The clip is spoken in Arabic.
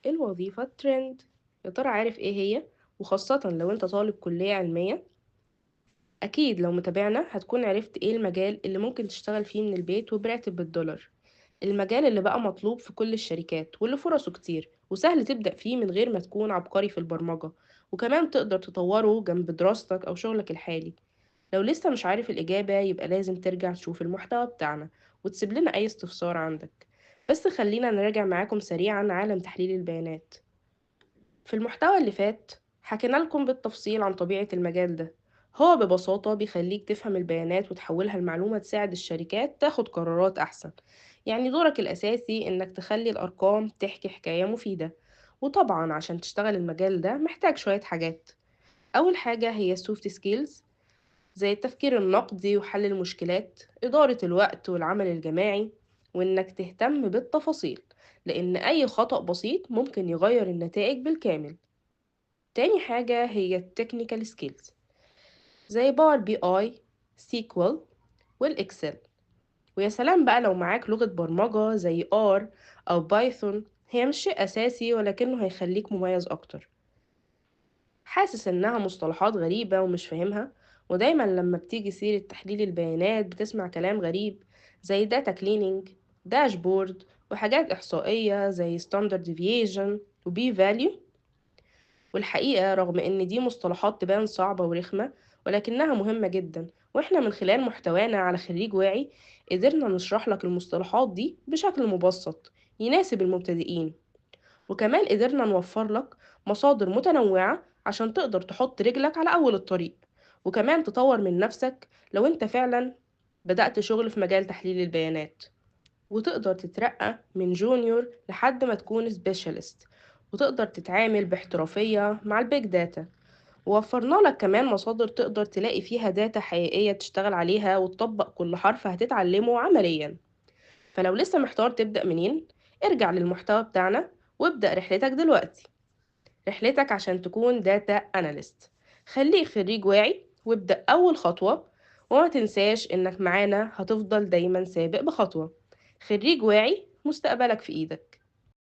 الوظيفة الترند، يا ترى عارف ايه هي؟ وخاصة لو انت طالب كلية علمية. اكيد لو متابعنا هتكون عرفت ايه المجال اللي ممكن تشتغل فيه من البيت وبراتب بالدولار. المجال اللي بقى مطلوب في كل الشركات واللي فرصه كتير وسهل تبدأ فيه من غير ما تكون عبقري في البرمجة، وكمان تقدر تطوره جنب دراستك او شغلك الحالي. لو لسه مش عارف الإجابة يبقى لازم ترجع تشوف المحتوى بتاعنا وتسيب لنا أي استفسار عندك. بس خلينا نراجع معاكم سريعا عالم تحليل البيانات. في المحتوى اللي فات حكينا لكم بالتفصيل عن طبيعة المجال ده. هو ببساطة بيخليك تفهم البيانات وتحولها لمعلومة تساعد الشركات تاخد قرارات أحسن. يعني دورك الأساسي إنك تخلي الأرقام تحكي حكاية مفيدة. وطبعا عشان تشتغل المجال ده محتاج شوية حاجات. أول حاجة هي السوفت سكيلز، زي التفكير النقدي وحل المشكلات، إدارة الوقت والعمل الجماعي، وإنك تهتم بالتفاصيل، لأن أي خطأ بسيط ممكن يغير النتائج بالكامل. تاني حاجة هي التكنيكال سكيلز، زي باور بي آي، سيكوال، والإكسل. ويا سلام بقى لو معاك لغة برمجة زي آر أو بايثون، هي مش شيء أساسي ولكنه هيخليك مميز أكتر. حاسس إنها مصطلحات غريبة ومش فاهمها؟ ودايما لما بتيجي سيرة تحليل البيانات بتسمع كلام غريب، زي داتا كليننج، داشبورد، وحاجات إحصائية زي ستاندرد ديفيشن وبي فاليو. والحقيقة رغم إن دي مصطلحات تبان صعبة ورخمة، ولكنها مهمة جدا. وإحنا من خلال محتوانا على خريج واعي قدرنا نشرح لك المصطلحات دي بشكل مبسط يناسب المبتدئين. وكمان قدرنا نوفر لك مصادر متنوعة عشان تقدر تحط رجلك على أول الطريق، وكمان تطور من نفسك لو أنت فعلا بدأت شغل في مجال تحليل البيانات، وتقدر تترقى من جونيور لحد ما تكون سبيشاليست، وتقدر تتعامل باحترافية مع البيج داتا. ووفرنا لك كمان مصادر تقدر تلاقي فيها داتا حقيقية تشتغل عليها وتطبق كل حرف هتتعلمه عمليا. فلو لسه محتار تبدأ منين، ارجع للمحتوى بتاعنا وابدأ رحلتك دلوقتي، رحلتك عشان تكون داتا أناليست. خليك خريج واعي وابدأ أول خطوة، وما تنساش إنك معانا هتفضل دايما سابق بخطوة. خريج واعي، مستقبلك في إيدك.